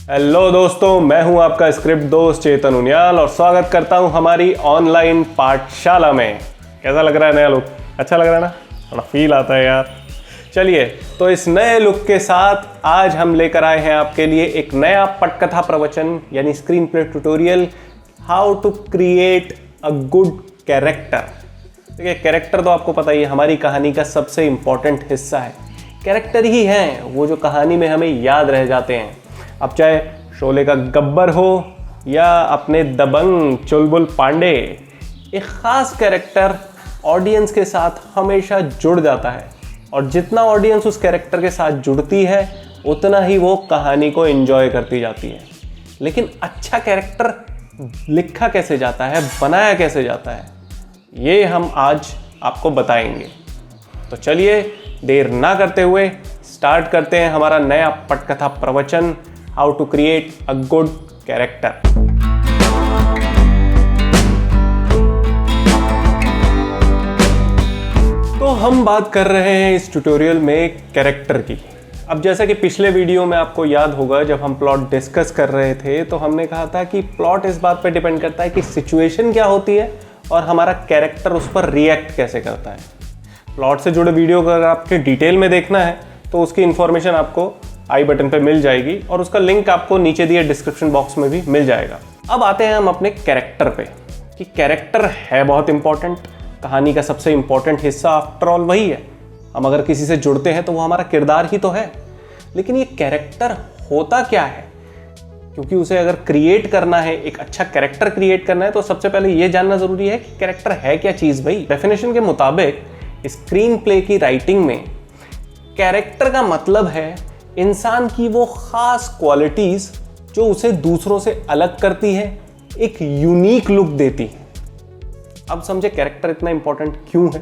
Hello दोस्तों, मैं हूं आपका स्क्रिप्ट दोस्त चेतन उनियाल और स्वागत करता हूं हमारी ऑनलाइन पाठशाला में। कैसा लग रहा है नया लुक? अच्छा लग रहा है ना? थोड़ा फील आता है यार। चलिए, तो इस नए लुक के साथ आज हम लेकर आए हैं आपके लिए एक नया पटकथा प्रवचन यानी screen play tutorial, how to create a good character. देखिए, कैरेक्टर तो आपको पता ही है, हमारी कहानी का सबसे इंपॉर्टेंट हिस्सा है। कैरेक्टर ही हैं वो जो कहानी में हमें याद रह जाते हैं। अब चाहे शोले का गब्बर हो या अपने दबंग चुलबुल पांडे, एक ख़ास कैरेक्टर ऑडियंस के साथ हमेशा जुड़ जाता है और जितना ऑडियंस उस कैरेक्टर के साथ जुड़ती है उतना ही वो कहानी को एंजॉय करती जाती है। लेकिन अच्छा कैरेक्टर लिखा कैसे जाता है, बनाया कैसे जाता है, ये हम आज आपको बताएंगे। तो चलिए, देर ना करते हुए स्टार्ट करते हैं हमारा नया पटकथा प्रवचन, how to create a good character. तो हम बात कर रहे हैं इस ट्यूटोरियल में कैरेक्टर की। अब जैसा कि पिछले वीडियो में आपको याद होगा, जब हम प्लॉट डिस्कस कर रहे थे तो हमने कहा था कि प्लॉट इस बात पर डिपेंड करता है कि सिचुएशन क्या होती है और हमारा कैरेक्टर उस पर रिएक्ट कैसे करता है। प्लॉट से जुड़े वीडियो को अगर आपके डिटेल में देखना है तो उसकी इन्फॉर्मेशन आपको आई बटन पे मिल जाएगी और उसका लिंक आपको नीचे दिए डिस्क्रिप्शन बॉक्स में भी मिल जाएगा। अब आते हैं हम अपने कैरेक्टर पे कि कैरेक्टर है बहुत इंपॉर्टेंट, कहानी का सबसे इंपॉर्टेंट हिस्सा आफ्टर ऑल वही है। हम अगर किसी से जुड़ते हैं तो वो हमारा किरदार ही तो है। लेकिन ये कैरेक्टर होता क्या है? क्योंकि उसे अगर क्रिएट करना है, एक अच्छा कैरेक्टर क्रिएट करना है, तो सबसे पहले ये जानना जरूरी है कि कैरेक्टर है क्या चीज़। भाई, डेफिनेशन के मुताबिक स्क्रीन प्ले की राइटिंग में कैरेक्टर का मतलब है इंसान की वो खास क्वालिटीज जो उसे दूसरों से अलग करती है, एक यूनिक लुक देती है। अब समझे कैरेक्टर इतना इंपॉर्टेंट क्यों है।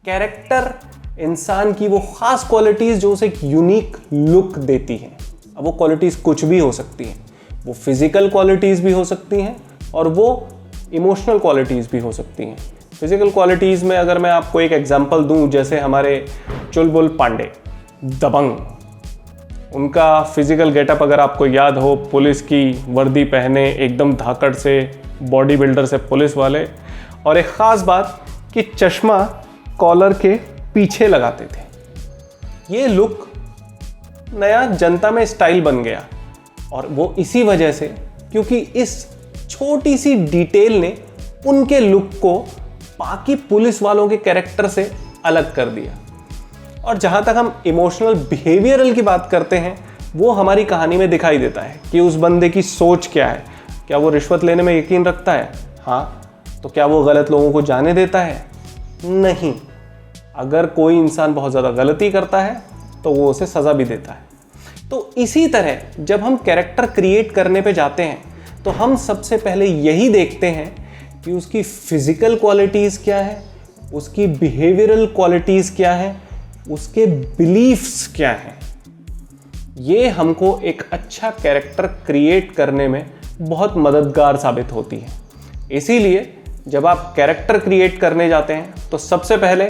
कैरेक्टर इंसान की वो खास क्वालिटीज जो उसे एक यूनिक लुक देती है। अब वो क्वालिटीज कुछ भी हो सकती हैं, वो फिजिकल क्वालिटीज भी हो सकती हैं और वो इमोशनल क्वालिटीज भी हो सकती हैं। फिजिकल क्वालिटीज में अगर मैं आपको एक एग्जांपल दूं, जैसे हमारे चुलबुल पांडे दबंग, उनका फिजिकल गेटअप अगर आपको याद हो, पुलिस की वर्दी पहने, एकदम धाकड़ से, बॉडी बिल्डर से पुलिस वाले, और एक ख़ास बात कि चश्मा कॉलर के पीछे लगाते थे। ये लुक नया जनता में स्टाइल बन गया और वो इसी वजह से क्योंकि इस छोटी सी डिटेल ने उनके लुक को बाकी पुलिस वालों के कैरेक्टर से अलग कर दिया। और जहाँ तक हम इमोशनल बिहेवियरल की बात करते हैं, वो हमारी कहानी में दिखाई देता है कि उस बंदे की सोच क्या है। क्या वो रिश्वत लेने में यकीन रखता है? हाँ। तो क्या वो गलत लोगों को जाने देता है? नहीं। अगर कोई इंसान बहुत ज़्यादा गलती करता है तो वो उसे सज़ा भी देता है। तो इसी तरह जब हम कैरेक्टर क्रिएट करने पे जाते हैं तो हम सबसे पहले यही देखते हैं कि उसकी फिजिकल क्वालिटीज़ क्या है, उसकी बिहेवियरल क्वालिटीज़ क्या है, उसके बिलीफ्स क्या हैं। ये हमको एक अच्छा कैरेक्टर क्रिएट करने में बहुत मददगार साबित होती है। इसीलिए जब आप कैरेक्टर क्रिएट करने जाते हैं तो सबसे पहले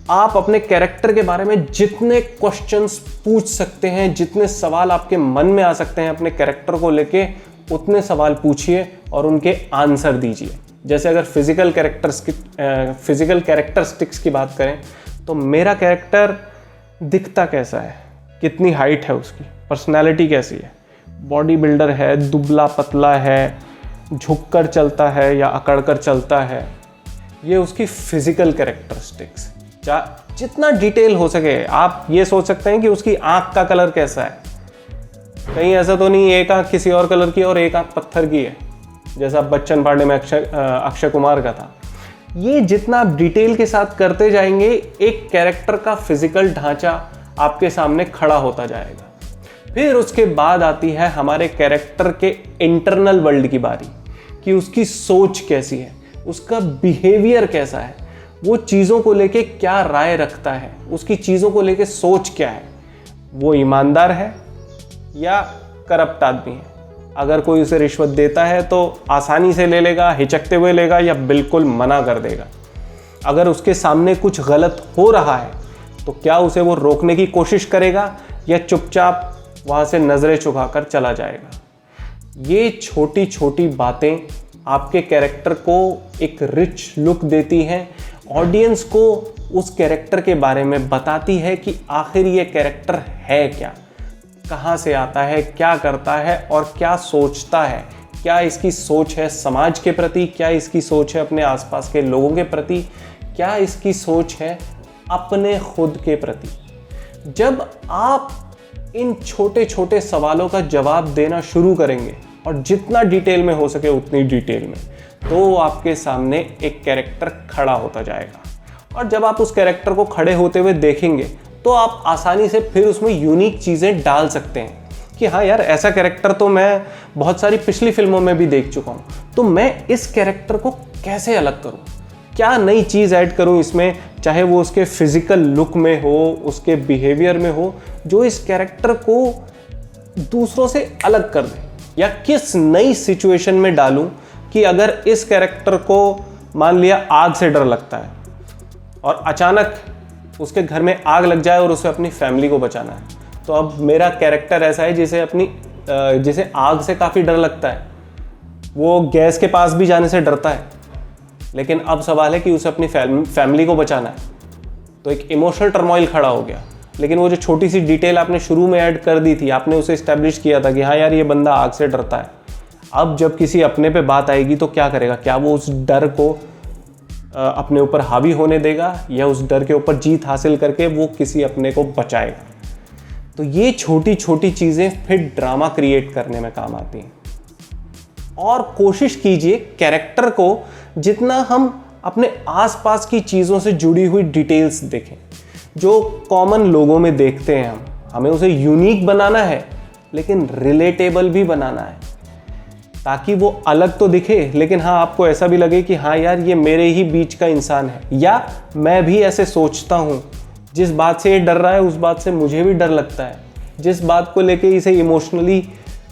आप अपने कैरेक्टर के बारे में जितने क्वेश्चंस पूछ सकते हैं, जितने सवाल आपके मन में आ सकते हैं अपने कैरेक्टर को लेके, उतने सवाल पूछिए और उनके आंसर दीजिए। जैसे अगर फिजिकल कैरेक्टरिस्टिक्स की बात करें तो मेरा कैरेक्टर दिखता कैसा है, कितनी हाइट है उसकी, पर्सनालिटी कैसी है, बॉडी बिल्डर है, दुबला पतला है, झुककर चलता है या अकड़कर चलता है, ये उसकी फिजिकल कैरेक्टरिस्टिक्स। जितना डिटेल हो सके आप ये सोच सकते हैं कि उसकी आँख का कलर कैसा है। कहीं ऐसा तो नहीं एक आँख किसी और कलर की और एक आँख पत्थर की है, जैसा बच्चन पांडे में अक्षय कुमार का था। ये जितना आप डिटेल के साथ करते जाएंगे, एक कैरेक्टर का फिजिकल ढांचा आपके सामने खड़ा होता जाएगा। फिर उसके बाद आती है हमारे कैरेक्टर के इंटरनल वर्ल्ड की बारी कि उसकी सोच कैसी है, उसका बिहेवियर कैसा है, वो चीज़ों को लेके क्या राय रखता है, उसकी चीज़ों को लेके सोच क्या है, वो ईमानदार है या करप्ट आदमी है। अगर कोई उसे रिश्वत देता है तो आसानी से ले लेगा, हिचकते हुए लेगा या बिल्कुल मना कर देगा। अगर उसके सामने कुछ गलत हो रहा है तो क्या उसे वो रोकने की कोशिश करेगा या चुपचाप वहाँ से नज़रें झुकाकर चला जाएगा। ये छोटी छोटी बातें आपके कैरेक्टर को एक रिच लुक देती हैं, ऑडियंस को उस कैरेक्टर के बारे में बताती है कि आखिर ये कैरेक्टर है क्या, कहाँ से आता है, क्या करता है और क्या सोचता है। क्या इसकी सोच है समाज के प्रति, क्या इसकी सोच है अपने आसपास के लोगों के प्रति, क्या इसकी सोच है अपने खुद के प्रति। जब आप इन छोटे छोटे सवालों का जवाब देना शुरू करेंगे और जितना डिटेल में हो सके उतनी डिटेल में, तो आपके सामने एक कैरेक्टर खड़ा होता जाएगा। और जब आप उस कैरेक्टर को खड़े होते हुए देखेंगे तो आप आसानी से फिर उसमें यूनिक चीज़ें डाल सकते हैं कि हाँ यार, ऐसा कैरेक्टर तो मैं बहुत सारी पिछली फिल्मों में भी देख चुका हूँ, तो मैं इस कैरेक्टर को कैसे अलग करूँ, क्या नई चीज़ ऐड करूँ इसमें, चाहे वो उसके फिजिकल लुक में हो, उसके बिहेवियर में हो, जो इस कैरेक्टर को दूसरों से अलग कर दे। या किस नई सिचुएशन में डालूं कि अगर इस कैरेक्टर को मान लिया आग से डर लगता है और अचानक उसके घर में आग लग जाए और उसे अपनी फैमिली को बचाना है, तो अब मेरा कैरेक्टर ऐसा है जिसे आग से काफ़ी डर लगता है, वो गैस के पास भी जाने से डरता है, लेकिन अब सवाल है कि उसे अपनी फैमिली को बचाना है। तो एक इमोशनल टर्मोइल खड़ा हो गया। लेकिन वो जो छोटी सी डिटेल आपने शुरू में ऐड कर दी थी, आपने उसे इस्टेब्लिश किया था कि हाँ यार, ये बंदा आग से डरता है, अब जब किसी अपने पे बात आएगी तो क्या करेगा, क्या वो उस डर को अपने ऊपर हावी होने देगा या उस डर के ऊपर जीत हासिल करके वो किसी अपने को बचाएगा। तो ये छोटी छोटी चीज़ें फिर ड्रामा क्रिएट करने में काम आती हैं। और कोशिश कीजिए कैरेक्टर को जितना हम अपने आसपास की चीज़ों से जुड़ी हुई डिटेल्स देखें, जो कॉमन लोगों में देखते हैं हमें उसे यूनिक बनाना है लेकिन रिलेटेबल भी बनाना है, ताकि वो अलग तो दिखे लेकिन हाँ आपको ऐसा भी लगे कि हाँ यार, ये मेरे ही बीच का इंसान है, या मैं भी ऐसे सोचता हूँ, जिस बात से ये डर रहा है उस बात से मुझे भी डर लगता है, जिस बात को लेके इसे इमोशनली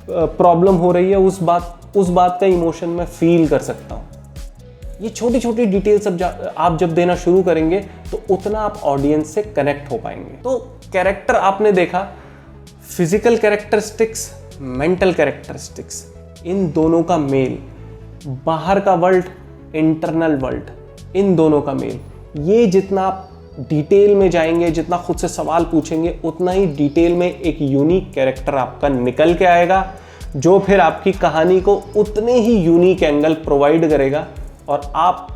प्रॉब्लम हो रही है उस बात का इमोशन मैं फील कर सकता हूँ। ये छोटी छोटी डिटेल्स आप जब देना शुरू करेंगे तो उतना आप ऑडियंस से कनेक्ट हो पाएंगे। तो कैरेक्टर आपने देखा, फिजिकल कैरेक्टरिस्टिक्स, मेंटल कैरेक्टरिस्टिक्स, इन दोनों का मेल, बाहर का वर्ल्ड, इंटरनल वर्ल्ड, इन दोनों का मेल, ये जितना आप डिटेल में जाएंगे, जितना खुद से सवाल पूछेंगे, उतना ही डिटेल में एक यूनिक कैरेक्टर आपका निकल के आएगा, जो फिर आपकी कहानी को उतने ही यूनिक एंगल प्रोवाइड करेगा और आप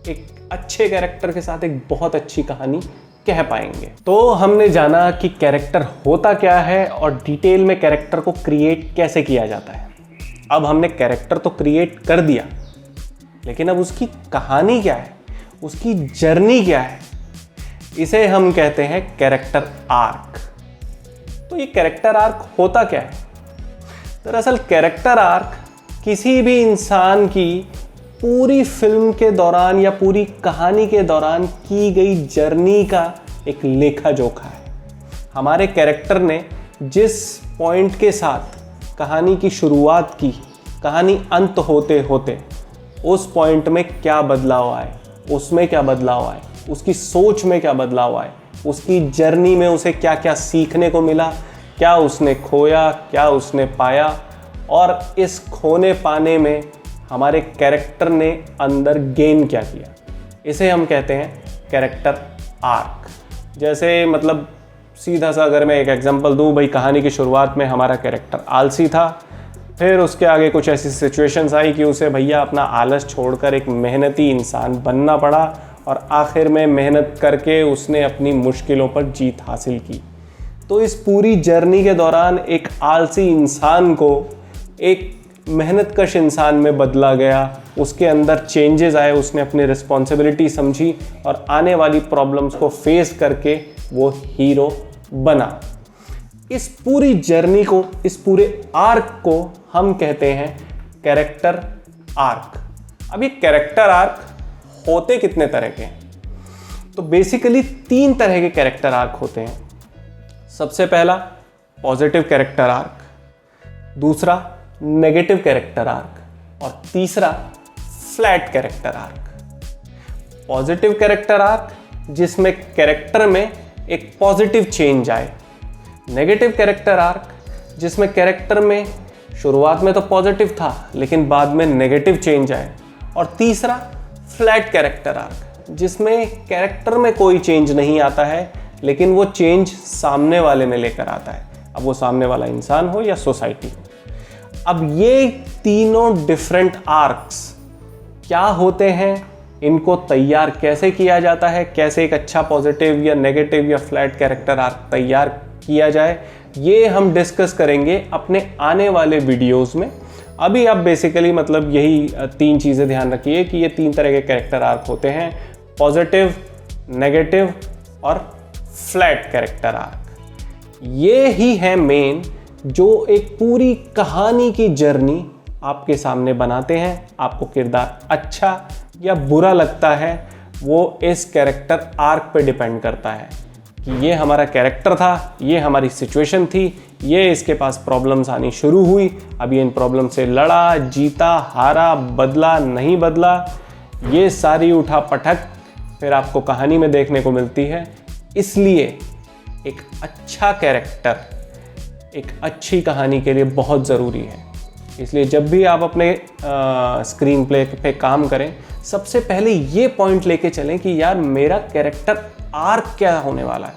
एक अच्छे कैरेक्टर के साथ एक बहुत अच्छी कहानी कह पाएंगे। तो हमने जाना कि कैरेक्टर होता क्या है और डिटेल में कैरेक्टर को क्रिएट कैसे किया जाता है। अब हमने कैरेक्टर तो क्रिएट कर दिया, लेकिन अब उसकी कहानी क्या है, उसकी जर्नी क्या है, इसे हम कहते हैं कैरेक्टर आर्क। तो ये कैरेक्टर आर्क होता क्या है? दरअसल कैरेक्टर आर्क किसी भी इंसान की पूरी फिल्म के दौरान या पूरी कहानी के दौरान की गई जर्नी का एक लेखा जोखा है। हमारे कैरेक्टर ने जिस पॉइंट के साथ कहानी की शुरुआत की, कहानी अंत होते होते उस पॉइंट में क्या बदलाव आए, उसमें क्या बदलाव आए, उसकी सोच में क्या बदलाव आए, उसकी जर्नी में उसे क्या क्या सीखने को मिला, क्या उसने खोया, क्या उसने पाया, और इस खोने पाने में हमारे कैरेक्टर ने अंदर गेन क्या किया, इसे हम कहते हैं कैरेक्टर आर्क। जैसे मतलब सीधा सा अगर मैं एक एग्जांपल दूं, भाई कहानी की शुरुआत में हमारा कैरेक्टर आलसी था, फिर उसके आगे कुछ ऐसी सिचुएशंस आई कि उसे भैया अपना आलस छोड़कर एक मेहनती इंसान बनना पड़ा और आखिर में मेहनत करके उसने अपनी मुश्किलों पर जीत हासिल की। तो इस पूरी जर्नी के दौरान एक आलसी इंसान को एक मेहनतकश इंसान में बदला गया, उसके अंदर चेंजेस आए, उसने अपनी रिस्पॉन्सिबिलिटी समझी और आने वाली प्रॉब्लम्स को फेस करके वो हीरो बना। इस पूरी जर्नी को, इस पूरे आर्क को हम कहते हैं कैरेक्टर आर्क। अब ये कैरेक्टर आर्क होते कितने तरह के हैं? तो बेसिकली 3 तरह के कैरेक्टर आर्क होते हैं। सबसे पहला पॉजिटिव कैरेक्टर आर्क, दूसरा नेगेटिव कैरेक्टर आर्क और तीसरा flat character arc. Positive character arc जिसमें कैरेक्टर में एक पॉजिटिव चेंज आए, नेगेटिव कैरेक्टर आर्क जिसमें कैरेक्टर में शुरुआत में तो पॉजिटिव था लेकिन बाद में नेगेटिव चेंज आए। और तीसरा फ्लैट कैरेक्टर आर्क, जिसमें कैरेक्टर में कोई चेंज नहीं आता है लेकिन वो चेंज सामने वाले में लेकर आता है, अब वो सामने वाला इंसान हो या सोसाइटी हो। अब ये तीनों डिफरेंट आर्क्स क्या होते हैं, इनको तैयार कैसे किया जाता है, कैसे एक अच्छा पॉजिटिव या नेगेटिव या फ्लैट कैरेक्टर आर्क तैयार किया जाए, ये हम डिस्कस करेंगे अपने आने वाले वीडियोस में। अभी आप बेसिकली मतलब यही 3 चीज़ें ध्यान रखिए कि ये 3 तरह के कैरेक्टर आर्क होते हैं, पॉजिटिव, नेगेटिव और फ्लैट कैरेक्टर आर्क। ये ही है मेन जो एक पूरी कहानी की जर्नी आपके सामने बनाते हैं। आपको किरदार अच्छा या बुरा लगता है वो इस कैरेक्टर आर्क पे डिपेंड करता है कि ये हमारा कैरेक्टर था, ये हमारी सिचुएशन थी, ये इसके पास प्रॉब्लम्स आनी शुरू हुई, अब ये इन प्रॉब्लम से लड़ा, जीता, हारा, बदला, नहीं बदला, ये सारी उठा पटक फिर आपको कहानी में देखने को मिलती है। इसलिए एक अच्छा कैरेक्टर एक अच्छी कहानी के लिए बहुत ज़रूरी है। इसलिए जब भी आप अपने स्क्रीन प्ले पे काम करें, सबसे पहले ये पॉइंट लेके चलें कि यार मेरा कैरेक्टर आर्क क्या होने वाला है,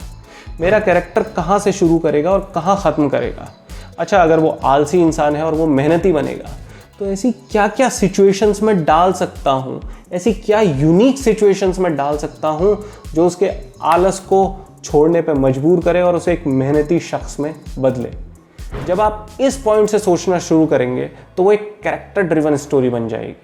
मेरा कैरेक्टर कहाँ से शुरू करेगा और कहाँ ख़त्म करेगा। अच्छा, अगर वो आलसी इंसान है और वो मेहनती बनेगा तो ऐसी क्या क्या सिचुएशंस में डाल सकता हूँ, ऐसी क्या यूनिक सिचुएशंस में डाल सकता हूँ जो उसके आलस को छोड़ने पे मजबूर करे और उसे एक मेहनती शख्स में बदले। जब आप इस पॉइंट से सोचना शुरू करेंगे तो वो एक कैरेक्टर ड्रिवन स्टोरी बन जाएगी।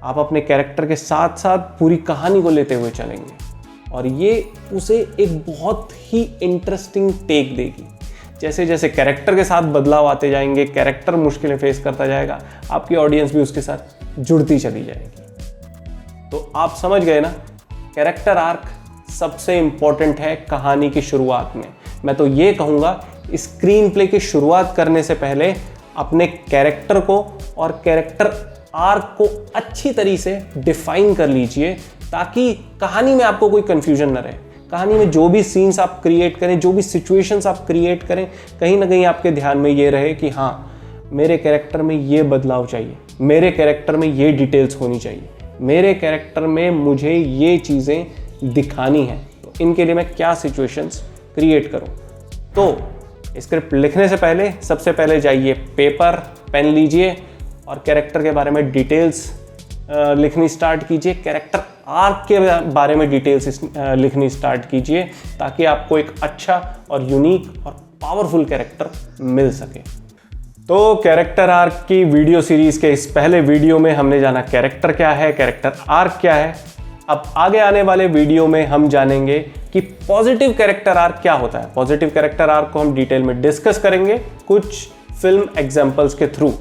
आप अपने कैरेक्टर के साथ साथ पूरी कहानी को लेते हुए चलेंगे और ये उसे एक बहुत ही इंटरेस्टिंग टेक देगी। जैसे जैसे कैरेक्टर के साथ बदलाव आते जाएंगे, कैरेक्टर मुश्किलें फेस करता जाएगा, आपकी ऑडियंस भी उसके साथ जुड़ती चली जाएगी। तो आप समझ गए ना, कैरेक्टर आर्क सबसे इंपॉर्टेंट है कहानी की शुरुआत में। मैं तो ये कहूँगा स्क्रीन प्ले की शुरुआत करने से पहले अपने कैरेक्टर को और कैरेक्टर आर्क को अच्छी तरीके से डिफाइन कर लीजिए ताकि कहानी में आपको कोई कंफ्यूजन न रहे। कहानी में जो भी सीन्स आप क्रिएट करें, जो भी सिचुएशंस आप क्रिएट करें, कहीं ना कहीं आपके ध्यान में ये रहे कि हाँ, मेरे कैरेक्टर में ये बदलाव चाहिए, मेरे कैरेक्टर में ये डिटेल्स होनी चाहिए, मेरे कैरेक्टर में मुझे ये चीज़ें दिखानी है, तो इनके लिए मैं क्या सिचुएशंस क्रिएट करूं। तो स्क्रिप्ट लिखने से पहले सबसे पहले जाइए, पेपर पेन लीजिए और कैरेक्टर के बारे में डिटेल्स लिखनी स्टार्ट कीजिए, कैरेक्टर आर्क के बारे में डिटेल्स लिखनी स्टार्ट कीजिए ताकि आपको एक अच्छा और यूनिक और पावरफुल कैरेक्टर मिल सके। तो कैरेक्टर आर्क की वीडियो सीरीज़ के इस पहले वीडियो में हमने जाना कैरेक्टर क्या है, कैरेक्टर आर्क क्या है। अब आगे आने वाले वीडियो में हम जानेंगे कि पॉजिटिव कैरेक्टर आर्क क्या होता है। पॉजिटिव कैरेक्टर आर्क को हम डिटेल में डिस्कस करेंगे कुछ फिल्म एग्जाम्पल्स के थ्रू।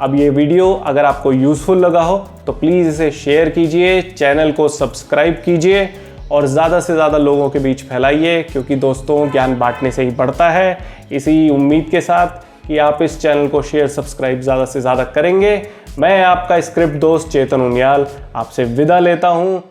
अब ये वीडियो अगर आपको यूज़फुल लगा हो तो प्लीज़ इसे शेयर कीजिए, चैनल को सब्सक्राइब कीजिए और ज़्यादा से ज़्यादा लोगों के बीच फैलाइए, क्योंकि दोस्तों ज्ञान बांटने से ही बढ़ता है। इसी उम्मीद के साथ कि आप इस चैनल को शेयर सब्सक्राइब ज़्यादा से ज़्यादा करेंगे, मैं आपका स्क्रिप्ट दोस्त चेतन उनियाल आपसे विदा लेता हूँ।